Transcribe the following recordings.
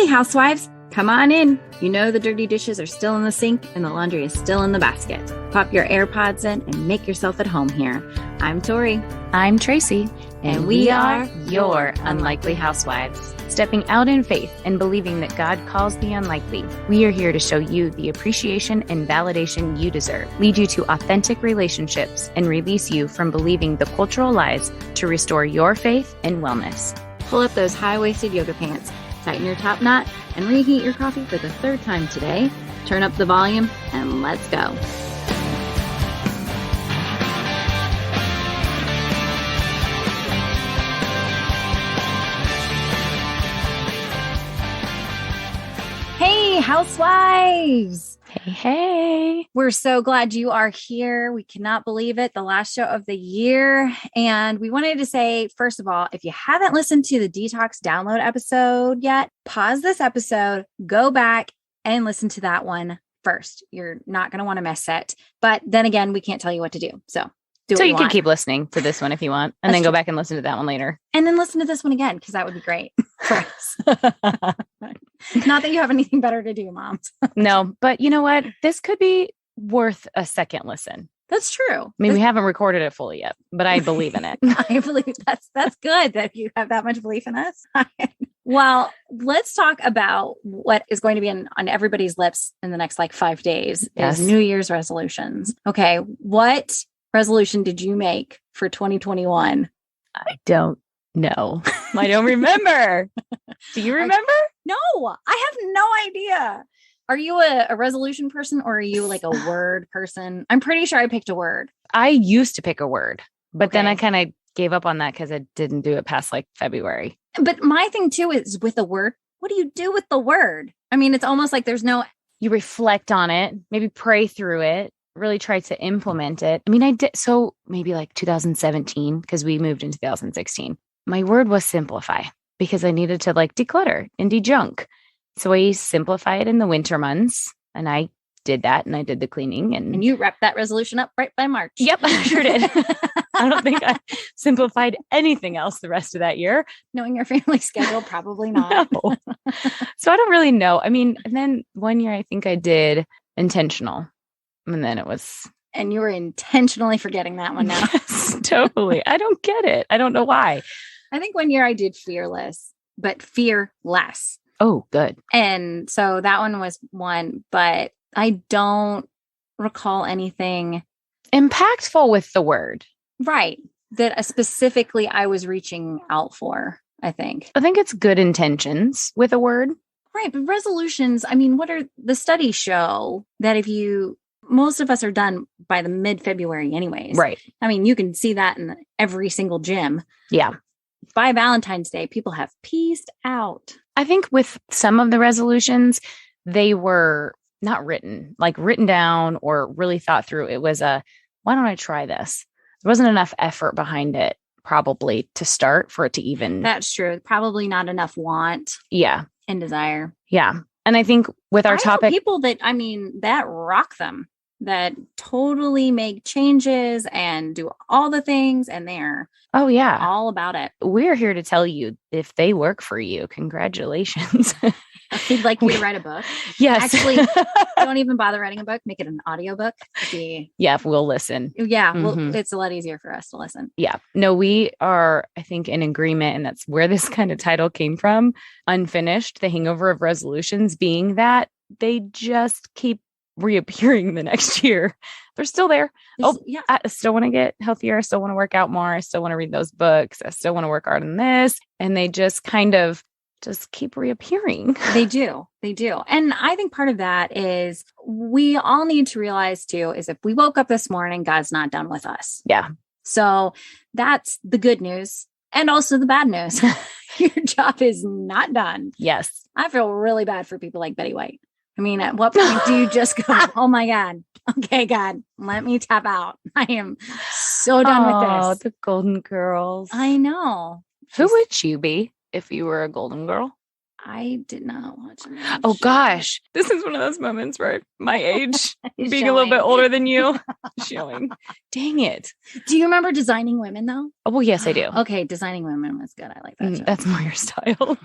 Hey, housewives, come on in. You know the dirty dishes are still in the sink and the laundry is still in the basket. Pop your AirPods in and make yourself at home here. I'm Tori. I'm Tracy. And we are your Unlikely Housewives. Stepping out in faith and believing that God calls the unlikely, we are here to show you the appreciation and validation you deserve, lead you to authentic relationships, and release you from believing the cultural lies to restore your faith and wellness. Pull up those high-waisted yoga pants, tighten your top knot, and reheat your coffee for the third time today. Turn up the volume, and let's go. Hey, housewives! Hey. We're so glad you are here. We cannot believe it. The last show of the year. And we wanted to say, first of all, if you haven't listened to the Detox Download episode yet, pause this episode, go back and listen to that one first. You're not going to want to miss it. But then again, we can't tell you what to do. So you can keep listening to this one if you want, and then go back and listen to that one later. And then listen to this one again, because that would be great for us. Not that you have anything better to do, moms. No, but you know what? This could be worth a second listen. That's true. I mean, we haven't recorded it fully yet, but I believe in it. I believe that's good that you have that much belief in us. Well, let's talk about what is going to be on everybody's lips in the next 5 days. Yes. Is New Year's resolutions. Okay. What resolution did you make for 2021? I don't know. I don't remember. Do you remember? No, I have no idea. Are you a resolution person, or are you like a word person? I'm pretty sure I picked a word. I used to pick a word, but then Okay. I kind of gave up on that because I didn't do it past February. But my thing too is with a word, what do you do with the word? I mean, it's almost like there's no... You reflect on it, maybe pray through it, really try to implement it. I mean, I did. So maybe 2017, because we moved in 2016. My word was simplify, because I needed to declutter and dejunk. So I simplified in the winter months, and I did that, and I did the cleaning. And you wrapped that resolution up right by March. Yep, I sure did. I don't think I simplified anything else the rest of that year. Knowing your family schedule, probably not. No. So I don't really know. I mean, and then one year I think I did intentional, and then it was... And you were intentionally forgetting that one now. Yes, totally. I don't get it. I don't know why. I think one year I did fearless, but fear less. Oh, good. And so that one was one, but I don't recall anything Impactful with the word. right that specifically I was reaching out for, I think. I think it's good intentions with a word. Right. But resolutions, I mean, what are the studies show that most of us are done by the mid-February anyways. Right. I mean, you can see that in every single gym. Yeah. By Valentine's Day, people have pieced out. I think with some of the resolutions, they were not written down or really thought through. It was why don't I try this? There wasn't enough effort behind it, probably, to start for it to even. That's true. Probably not enough want Yeah. and desire. Yeah. And I think with our I know topic, people that rock them, that totally make changes and do all the things, and they're oh yeah, all about it. we're here to tell you if they work for you, congratulations. We'd like you to write a book. Yes. Actually, don't even bother writing a book. Make it an audiobook. Yeah, we'll listen. Yeah, Mhm. it's a lot easier for us to listen. Yeah. No, we are, I think, in agreement. And that's where this kind of title came from. Unfinished, the hangover of resolutions, being that they just keep reappearing the next year. They're still there. Yeah. I still want to get healthier. I still want to work out more. I still want to read those books. I still want to work hard on this. And they just kind of just keep reappearing. They do. And I think part of that is we all need to realize too, is if we woke up this morning, God's not done with us. Yeah. So that's the good news. And also the bad news. Your job is not done. Yes. I feel really bad for people like Betty White. I mean, at what point do you just go, oh my God, okay, God, let me tap out. I am so done with Oh, this. the Golden Girls. I know. Who would you be if you were a Golden Girl? I did not watch it. Oh gosh, this is one of those moments where my age, It's being a little bit showing. older than you, showing. Dang it. Do you remember Designing Women though? Oh, well, yes, I do. Okay, Designing Women was good. I like that show. That's more your style.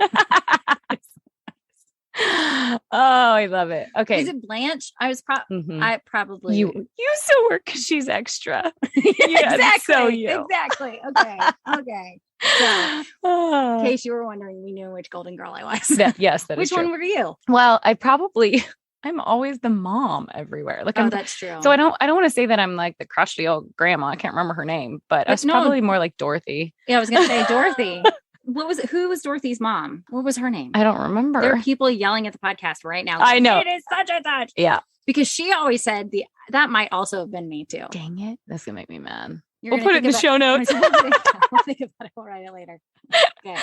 I love it. Okay. Is it Blanche? I was Mhm. I probably You still work because she's extra. exactly. So you. Exactly. Okay. So in case you were wondering, we knew which Golden Girl I was. Yes, that which is true. one were you? Well, I'm always the mom everywhere. Like, that's true. So I don't want to say that I'm like the crotchety old grandma. I can't remember her name, but I was probably more like Dorothy. Yeah, I was going to say Dorothy. Who was Dorothy's mom? What was her name? I don't remember. There are people yelling at the podcast right now. I know. It is such and such. Yeah. Because she always said that might also have been me too. Dang it. That's going to make me mad. We'll put it in the show notes. We'll think about it. We'll write it later. Okay.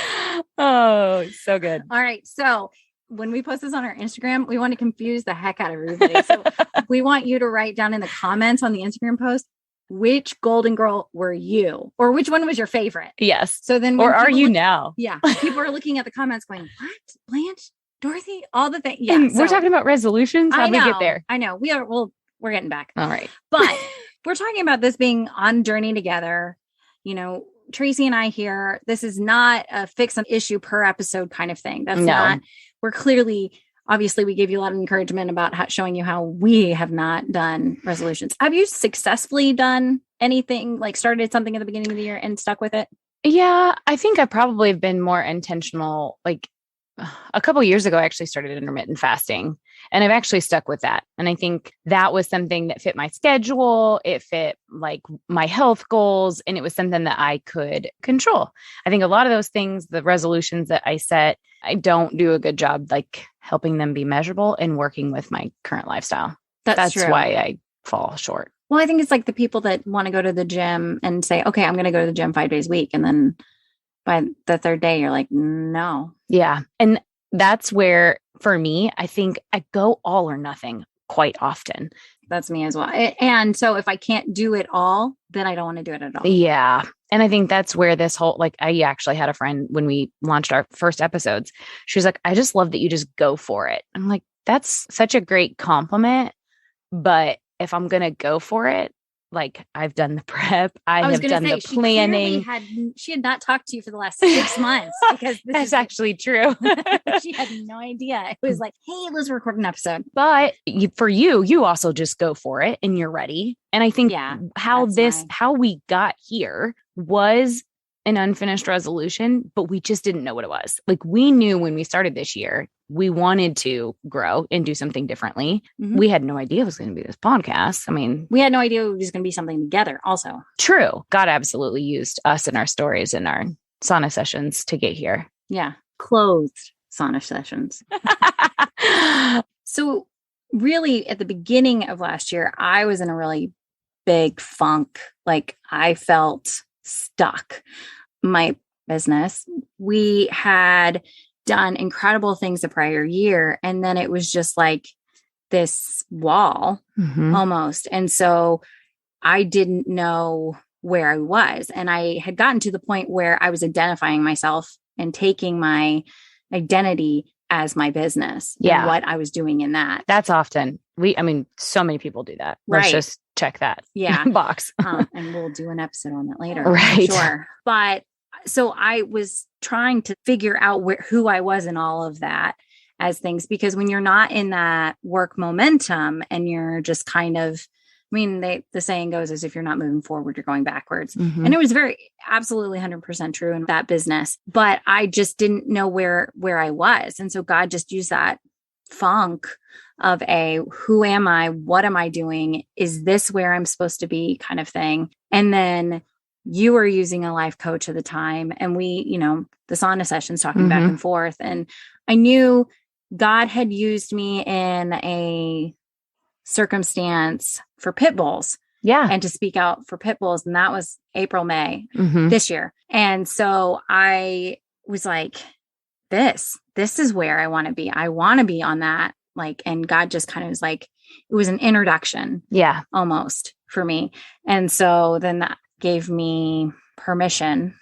Oh, so good. All right. So when we post this on our Instagram, we want to confuse the heck out of everybody. So we want you to write down in the comments on the Instagram post, which Golden Girl were you? Or which one was your favorite? Yes. So then, or are you now? Yeah. People are looking at the comments going, what? Blanche? Dorothy? All the things. Yeah. And we're talking about resolutions. How do we get there? I know. We're getting back. All right. But we're talking about this being on journey together. You know, Tracy and I here, this is not a fix an issue per episode kind of thing. That's not, we're clearly, obviously we gave you a lot of encouragement about showing you how we have not done resolutions. Have you successfully done anything, like started something at the beginning of the year and stuck with it? Yeah, I think I probably have been more intentional. Like a couple of years ago, I actually started intermittent fasting and I've actually stuck with that. And I think that was something that fit my schedule. It fit like my health goals and it was something that I could control. I think a lot of those things, the resolutions that I set, I don't do a good job like helping them be measurable and working with my current lifestyle. That's true. Why I fall short. Well, I think it's like the people that want to go to the gym and say, okay, I'm going to go to the gym 5 days a week. And then by the third day, you're like, no. Yeah. And that's where, for me, I think I go all or nothing quite often. That's me as well. And so if I can't do it all, then I don't want to do it at all. Yeah. And I think that's where this whole, like, I actually had a friend when we launched our first episodes. She was like, I just love that you just go for it. I'm like, that's such a great compliment. But if I'm going to go for it, like I've done the prep, I have done the planning. She had not talked to you for the last 6 months because that's actually true. She had no idea. It was like, hey, let's record an episode. But for you also just go for it and you're ready. And I think how we got here was an unfinished resolution, but we just didn't know what it was. Like we knew when we started this year, we wanted to grow and do something differently. Mm-hmm. We had no idea it was going to be this podcast. I mean, we had no idea it was going to be something together also. True. God absolutely used us and our stories and our sauna sessions to get here. Yeah. Clothed sauna sessions. So really at the beginning of last year, I was in a really big funk. Like I felt stuck. My business, we had done incredible things the prior year. And then it was just like this wall almost. And so I didn't know where I was. And I had gotten to the point where I was identifying myself and taking my identity as my business. Yeah. And what I was doing in that. That's often so many people do that. Let's just check that box. And we'll do an episode on that later. Right. Sure. But so I was trying to figure out who I was in all of that as things, because when you're not in that work momentum and you're just kind of, the saying goes is if you're not moving forward, you're going backwards. Mm-hmm. And it was absolutely 100% true in that business, but I just didn't know where I was. And so God just used that funk of who am I? What am I doing? Is this where I'm supposed to be kind of thing? And then you were using a life coach at the time. And we, the sauna sessions talking back and forth. And I knew God had used me in a circumstance for pit bulls. Yeah. And to speak out for pit bulls. And that was April, May this year. And so I was like, this is where I want to be. I want to be on that. And God just kind of was like, it was an introduction. Yeah. Almost for me. And so then that gave me permission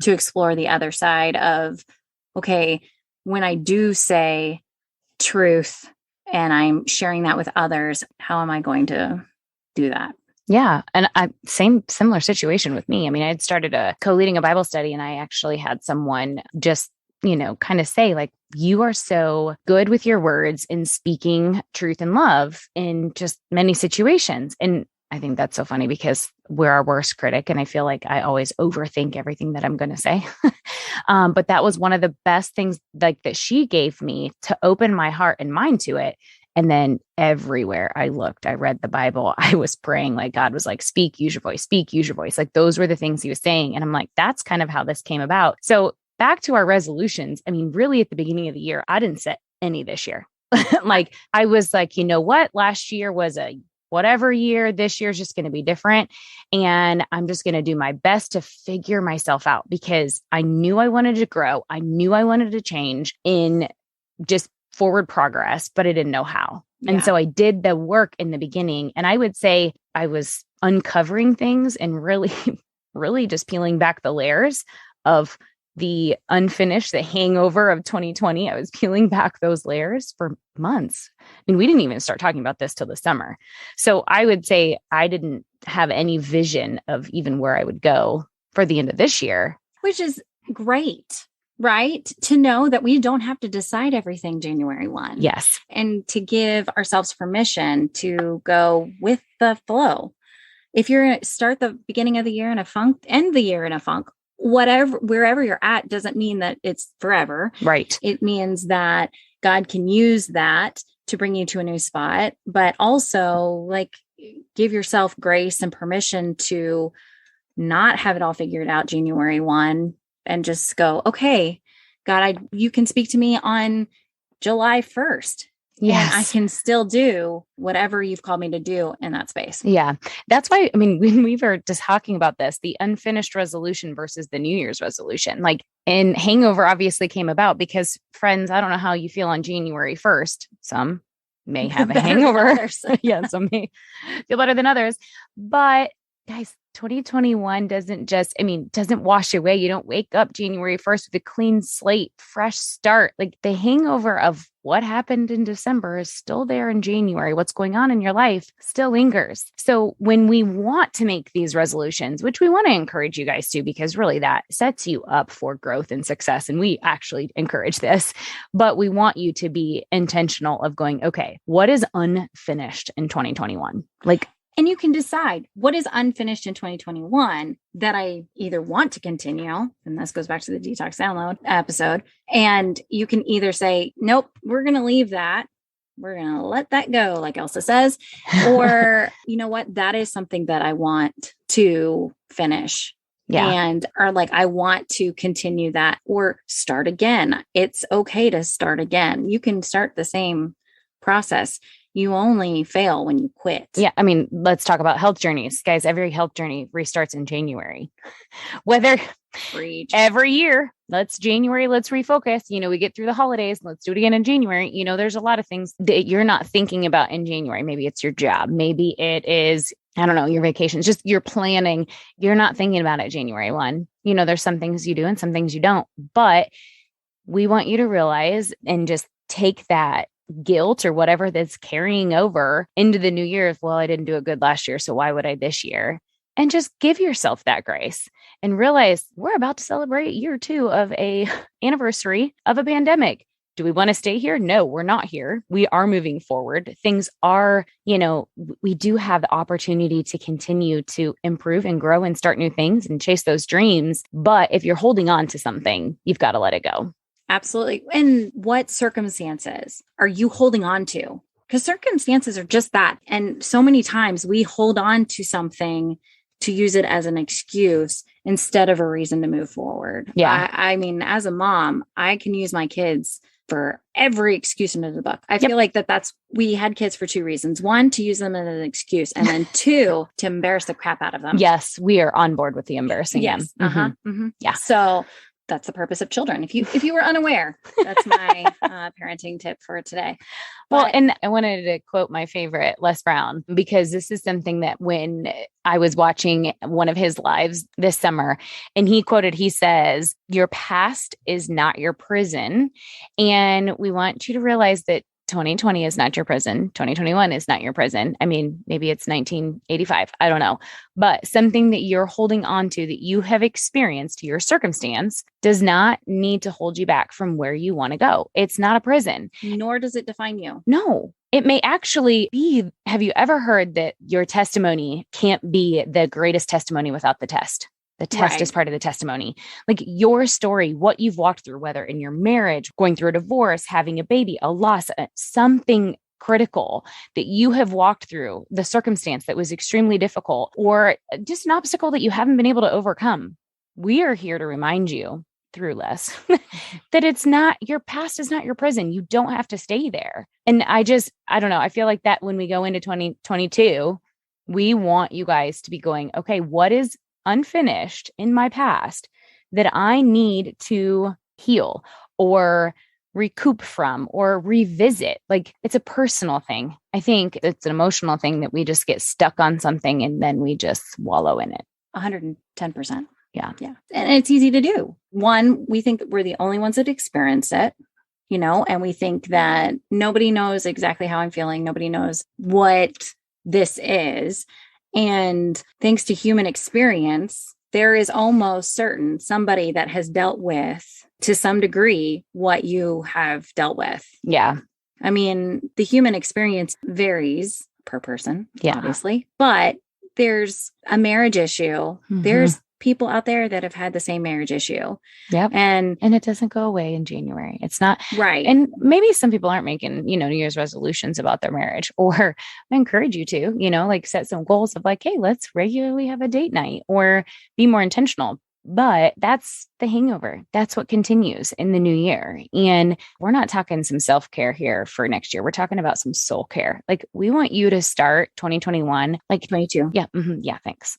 to explore the other side of, okay, when I do say truth and I'm sharing that with others, how am I going to do that? Yeah. And similar situation with me. I had started co-leading a Bible study and I actually had someone just kind of say like, you are so good with your words in speaking truth and love in just many situations. And I think that's so funny because we're our worst critic. And I feel like I always overthink everything that I'm going to say. But that was one of the best things like that she gave me to open my heart and mind to it. And then everywhere I looked, I read the Bible, I was praying, like God was like, speak, use your voice, speak, use your voice. Like those were the things he was saying. And I'm like, that's kind of how this came about. So back to our resolutions. I mean, really at the beginning of the year, I didn't set any this year. Like I was like, you know what? Last year was a whatever year. This year's just going to be different. And I'm just going to do my best to figure myself out because I knew I wanted to grow. I knew I wanted to change in just forward progress, but I didn't know how. Yeah. And so I did the work in the beginning. And I would say I was uncovering things and really, really just peeling back the layers of the hangover of 2020. I was peeling back those layers for months. I mean, we didn't even start talking about this till the summer. So I would say I didn't have any vision of even where I would go for the end of this year. Which is great. Right? To know that we don't have to decide everything January 1. Yes. And to give ourselves permission to go with the flow. If you're going to start the beginning of the year in a funk, end the year in a funk, wherever you're at doesn't mean that it's forever. Right. It means that God can use that to bring you to a new spot, but also like give yourself grace and permission to not have it all figured out January 1. And just go, okay, God, you can speak to me on July 1st. Yes. And I can still do whatever you've called me to do in that space. Yeah. That's why, I mean, when we were just talking about this, the unfinished resolution versus the New Year's resolution, like, and hangover obviously came about because friends, I don't know how you feel on January 1st. Some may have a hangover. Yeah. Some may feel better than others, but guys, 2021 doesn't wash away. You don't wake up January 1st with a clean slate, fresh start. Like the hangover of what happened in December is still there in January. What's going on in your life still lingers. So when we want to make these resolutions, which we want to encourage you guys to, because really that sets you up for growth and success. And we actually encourage this, but we want you to be intentional of going, okay, what is unfinished in 2021? And you can decide what is unfinished in 2021 that I either want to continue, and this goes back to the detox download episode, and you can either say, nope, we're going to leave that. We're going to let that go, like Elsa says, or you know what, that is something that I want to finish. Yeah. And or like, I want to continue that or start again. It's okay to start again. You can start the same process. You only fail when you quit. Yeah. I mean, let's talk about health journeys. Guys, every health journey restarts in January. Whether every year, let's refocus. We get through the holidays. Let's do it again in January. There's a lot of things that you're not thinking about in January. Maybe it's your job. Maybe it is, I don't know, your vacations, just your planning. You're not thinking about it January 1. There's some things you do and some things you don't. But we want you to realize and just take that guilt or whatever that's carrying over into the new year. Well, I didn't do it good last year, so why would I this year? And just give yourself that grace and realize we're about to celebrate year 2 of a anniversary of a pandemic. Do we want to stay here? No, we're not here. We are moving forward. Things are, we do have the opportunity to continue to improve and grow and start new things and chase those dreams. But if you're holding on to something, you've got to let it go. Absolutely. And what circumstances are you holding on to? Because circumstances are just that. And so many times we hold on to something to use it as an excuse instead of a reason to move forward. Yeah. I mean, as a mom, I can use my kids for every excuse in the book. I feel like we had kids for 2 reasons. 1, to use them as an excuse. And then 2, to embarrass the crap out of them. Yes. We are on board with the embarrassing them. Mm-hmm. Mm-hmm. Yeah. So that's the purpose of children. If you were unaware, that's my parenting tip for today. Well, and I wanted to quote my favorite, Les Brown, because this is something that when I was watching one of his lives this summer, and he says, your past is not your prison. And we want you to realize that 2020 is not your prison. 2021 is not your prison. I mean, maybe it's 1985. I don't know. But something that you're holding on to that you have experienced, your circumstance, does not need to hold you back from where you want to go. It's not a prison. Nor does it define you. No, it may actually be. Have you ever heard that your testimony can't be the greatest testimony without the test? The test is part of the testimony. Like your story, what you've walked through, whether in your marriage, going through a divorce, having a baby, a loss, something critical that you have walked through, the circumstance that was extremely difficult, or just an obstacle that you haven't been able to overcome. We are here to remind you through less that it's not, your past is not your prison. You don't have to stay there. And I don't know. I feel like that when we go into 2022, we want you guys to be going, okay, what is unfinished in my past that I need to heal or recoup from or revisit? Like it's a personal thing. I think it's an emotional thing that we just get stuck on something and then we just wallow in it. 110%. Yeah. Yeah. And it's easy to do. One, we think that we're the only ones that experience it, and we think that nobody knows exactly how I'm feeling. Nobody knows what this is. And thanks to human experience, there is almost certain somebody that has dealt with, to some degree, what you have dealt with. Yeah. I mean, the human experience varies per person, obviously, but there's a marriage issue. Mm-hmm. There's people out there that have had the same marriage issue. Yep. And it doesn't go away in January. It's not right. And maybe some people aren't making, New Year's resolutions about their marriage, or I encourage you to, like set some goals of like, hey, let's regularly have a date night or be more intentional. But that's the hangover. That's what continues in the new year. And we're not talking some self-care here for next year. We're talking about some soul care. Like we want you to start 2021, like 22. Yeah. Mm-hmm, yeah. Thanks.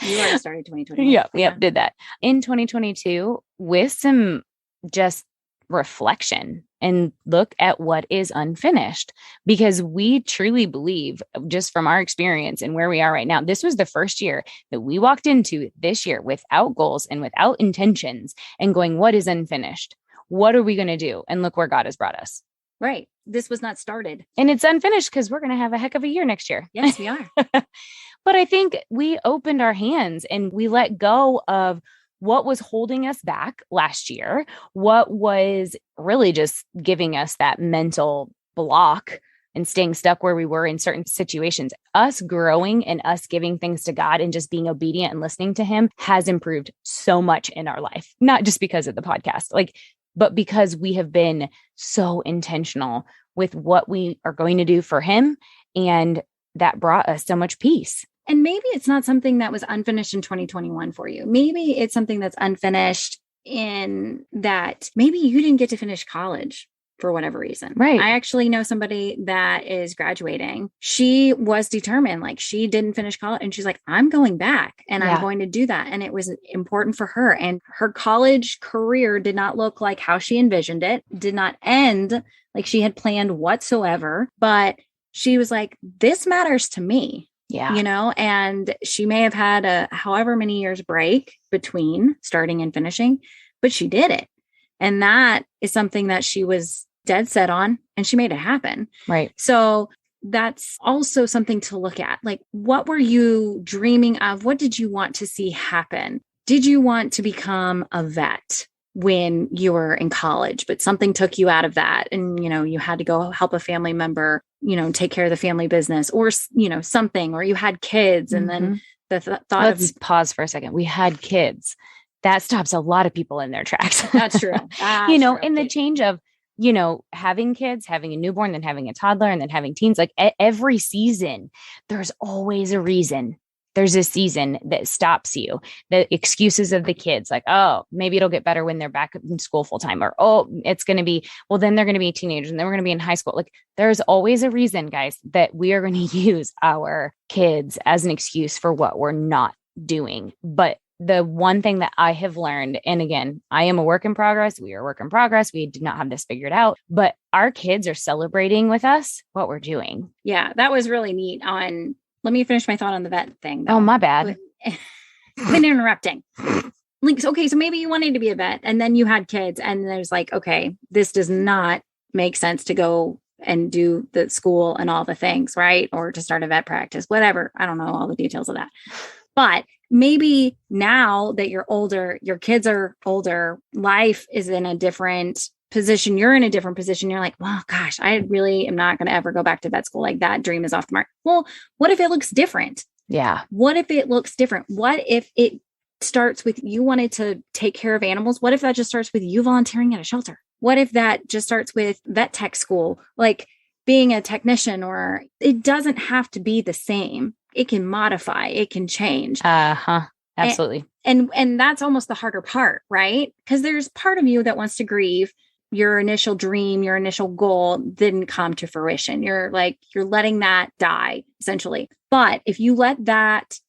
You already started 2021. Yep. Did that in 2022 with some just reflection and look at what is unfinished, because we truly believe, just from our experience and where we are right now, this was the first year that we walked into this year without goals and without intentions and going, what is unfinished? What are we going to do? And look where God has brought us. Right. This was not started. And it's unfinished because we're going to have a heck of a year next year. Yes, we are. But I think we opened our hands and we let go of what was holding us back last year, what was really just giving us that mental block and staying stuck where we were in certain situations. Us growing and us giving things to God and just being obedient and listening to him has improved so much in our life, not just because of the podcast, but because we have been so intentional with what we are going to do for him. And that brought us so much peace. And maybe it's not something that was unfinished in 2021 for you. Maybe it's something that's unfinished in that maybe you didn't get to finish college for whatever reason. Right. I actually know somebody that is graduating. She was determined, like she didn't finish college and she's like, I'm going back and I'm going to do that. And it was important for her. And her college career did not look like how she envisioned it, did not end like she had planned whatsoever. But she was like, this matters to me. Yeah. And she may have had a however many years break between starting and finishing, but she did it. And that is something that she was dead set on and she made it happen. Right. So that's also something to look at. Like, what were you dreaming of? What did you want to see happen? Did you want to become a vet when you were in college, but something took you out of that and, you had to go help a family member, take care of the family business or, something, or you had kids and then the thought Let's pause for a second. We had kids. That stops a lot of people in their tracks. That's true. In the change of, having kids, having a newborn, then having a toddler, and then having teens, like every season, there's always a reason. There's a season that stops you. The excuses of the kids, like, oh, maybe it'll get better when they're back in school full time, or, oh, it's going to be, well, then they're going to be teenagers and then we're going to be in high school. Like there's always a reason, guys, that we are going to use our kids as an excuse for what we're not doing. But the one thing that I have learned, and again, I am a work in progress. We are a work in progress. We did not have this figured out, but our kids are celebrating with us what we're doing. Yeah, that was really neat. Let me finish my thought on the vet thing, though. Oh, my bad. Been interrupting. Okay, so maybe you wanted to be a vet and then you had kids and there's like, okay, this does not make sense to go and do the school and all the things, right? Or to start a vet practice, whatever. I don't know all the details of that. But maybe now that you're older, your kids are older, life is in a different position. You're in a different position. You're like, well, gosh, I really am not going to ever go back to vet school. Like that dream is off the mark. Well, what if it looks different? Yeah. What if it looks different? What if it starts with you wanted to take care of animals? What if that just starts with you volunteering at a shelter? What if that just starts with vet tech school, like being a technician? Or it doesn't have to be the same. It can modify, it can change. Absolutely. And that's almost the harder part, right? Because there's part of you that wants to grieve your initial dream, your initial goal didn't come to fruition. You're letting that die, essentially. But if you let that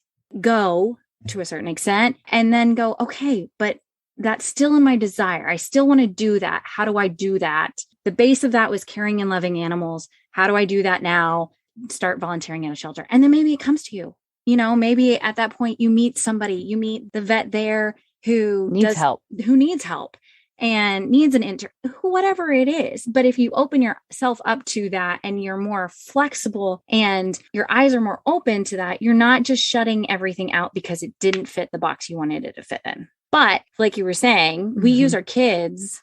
go to a certain extent and then go, okay, but that's still in my desire. I still want to do that. How do I do that? The base of that was caring and loving animals. How do I do that now? Start volunteering at a shelter. And then maybe it comes to you. You know, maybe at that point you meet somebody, you meet the vet there who needs help and needs whatever it is. But if you open yourself up to that and you're more flexible and your eyes are more open to that, you're not just shutting everything out because it didn't fit the box you wanted it to fit in. But like you were saying, we use our kids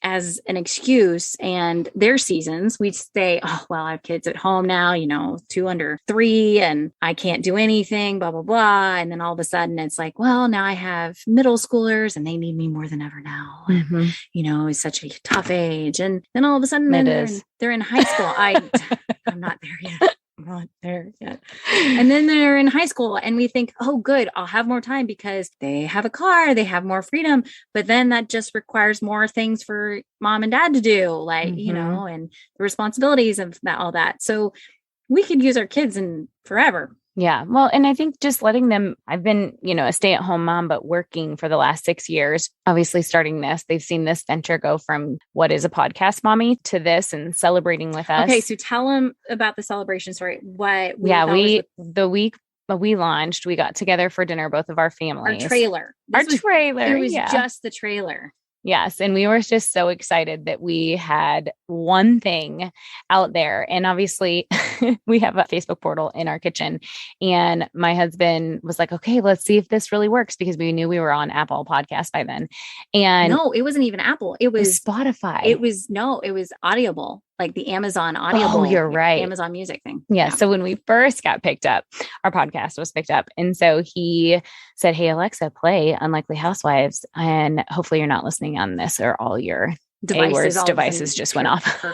as an excuse and their seasons. We'd say, oh, well, I have kids at home now, 2 under 3 and I can't do anything, blah, blah, blah. And then all of a sudden it's like, well, now I have middle schoolers and they need me more than ever now. And, it's such a tough age. And then all of a sudden they're in high school. I'm not there yet. And then they're in high school and we think, oh, good, I'll have more time because they have a car, they have more freedom. But then that just requires more things for mom and dad to do, like, and the responsibilities of that, all that. So we could use our kids in forever. Yeah. Well, and I think just letting them, I've been, a stay-at-home mom, but working for the last 6 years, obviously starting this, they've seen this venture go from what is a podcast mommy to this and celebrating with us. Okay. So tell them about the celebration story. The week we launched, we got together for dinner, both of our families. Our trailer. It was just the trailer. Yes. And we were just so excited that we had one thing out there. And obviously we have a Facebook portal in our kitchen. And my husband was like, okay, let's see if this really works, because we knew we were on Apple Podcasts by then. And no, it wasn't even Apple. It was Spotify. It was Audible, like the Amazon Audible. Oh, you're right. Amazon Music thing. Yeah. So when we first got picked up, our podcast was picked up. And so he said, hey, Alexa, play Unlikely Housewives. And hopefully you're not listening on this or all your devices just went off.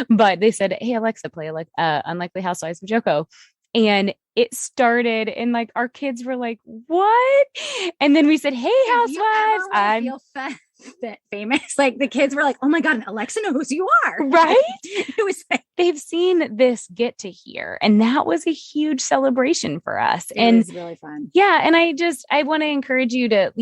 But they said, hey, Alexa, play Unlikely Housewives of Joko. And it started and like our kids were like, what? And then we said, hey, Housewives, I'm famous. Like the kids were like, oh my God, Alexa knows who you are. Right. It was like, they've seen this get to here. And that was a huge celebration for us. It was really fun. Yeah. And I want to encourage you to,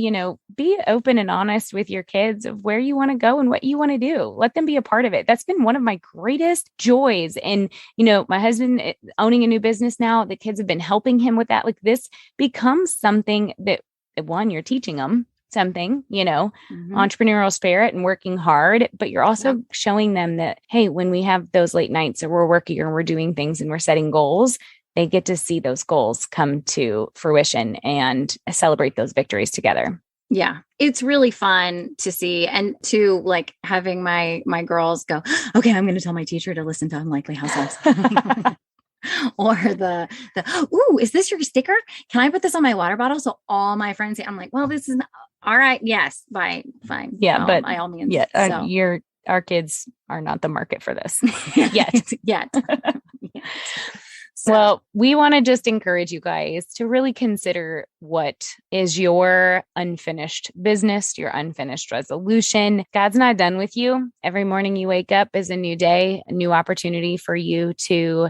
be open and honest with your kids of where you want to go and what you want to do. Let them be a part of it. That's been one of my greatest joys. And, my husband owning a new business now, the kids have been helping him with that. Like this becomes something that, one, you're teaching them something, entrepreneurial spirit and working hard, but you're also showing them that, hey, when we have those late nights or we're working or we're doing things and we're setting goals, they get to see those goals come to fruition and celebrate those victories together. Yeah. It's really fun to see and to like having my girls go, okay, I'm going to tell my teacher to listen to Unlikely Housewives. Or ooh, is this your sticker? Can I put this on my water bottle? So all my friends say, I'm like, well, this is all right. Yes. Fine. Yeah. But by all means. Yeah. Our kids are not the market for this yet. Yet. So. Well, we want to just encourage you guys to really consider what is your unfinished business, your unfinished resolution. God's not done with you. Every morning you wake up is a new day, a new opportunity for you to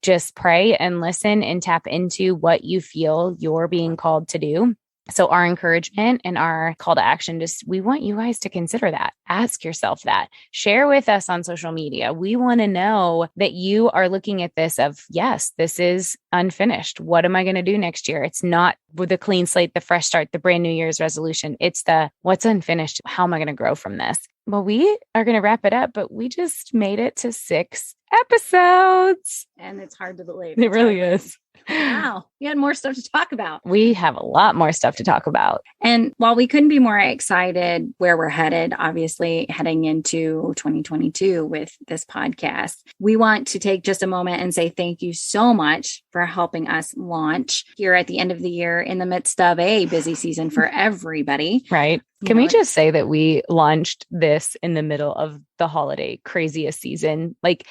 just pray and listen and tap into what you feel you're being called to do. So our encouragement and our call to action, we want you guys to consider that. Ask yourself that. Share with us on social media. We want to know that you are looking at this of, yes, this is unfinished. What am I going to do next year? It's not with a clean slate, the fresh start, the brand new year's resolution. It's the what's unfinished. How am I going to grow from this? Well, we are going to wrap it up, but we just made it to 6 episodes. And it's hard to believe. It really is. Wow. We had more stuff to talk about. We have a lot more stuff to talk about. And while we couldn't be more excited where we're headed, obviously heading into 2022 with this podcast, we want to take just a moment and say thank you so much for helping us launch here at the end of the year in the midst of a busy season for everybody. Right. Can we just say that we launched this in the middle of the holiday craziest season? Like,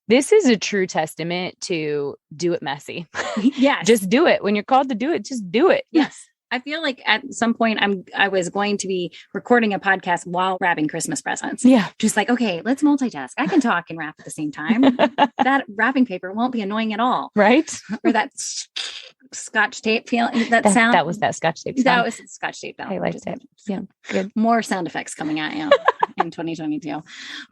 this is a true testament to do it messy. Yeah. Just do it. When you're called to do it, just do it. Yes. I feel like at some point I was going to be recording a podcast while wrapping Christmas presents. Yeah. Just like, okay, let's multitask. I can talk and wrap at the same time. That wrapping paper won't be annoying at all. Right. Or that Scotch tape feeling, that sound. That was that Scotch tape sound. That was Scotch tape. I liked it. Yeah. Good. More sound effects coming at you in 2022.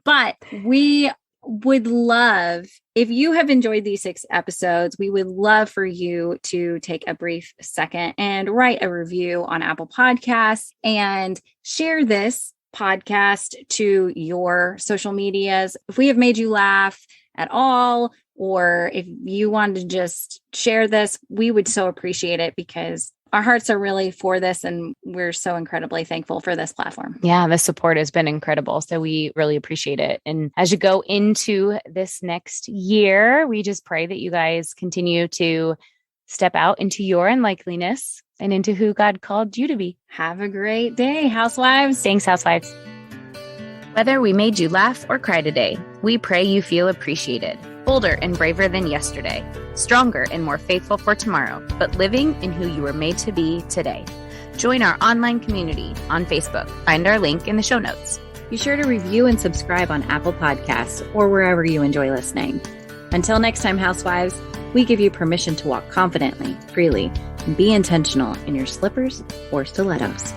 But we would love, if you have enjoyed these 6 episodes, we would love for you to take a brief second and write a review on Apple Podcasts and share this podcast to your social medias. If we have made you laugh at all, or if you wanted to just share this, we would so appreciate it because our hearts are really for this and we're so incredibly thankful for this platform. Yeah, the support has been incredible. So we really appreciate it. And as you go into this next year, we just pray that you guys continue to step out into your unlikeliness and into who God called you to be. Have a great day, Housewives. Thanks, Housewives. Whether we made you laugh or cry today, we pray you feel appreciated, bolder and braver than yesterday, stronger and more faithful for tomorrow, but living in who you were made to be today. Join our online community on Facebook. Find our link in the show notes. Be sure to review and subscribe on Apple Podcasts or wherever you enjoy listening. Until next time, Housewives, we give you permission to walk confidently, freely, and be intentional in your slippers or stilettos.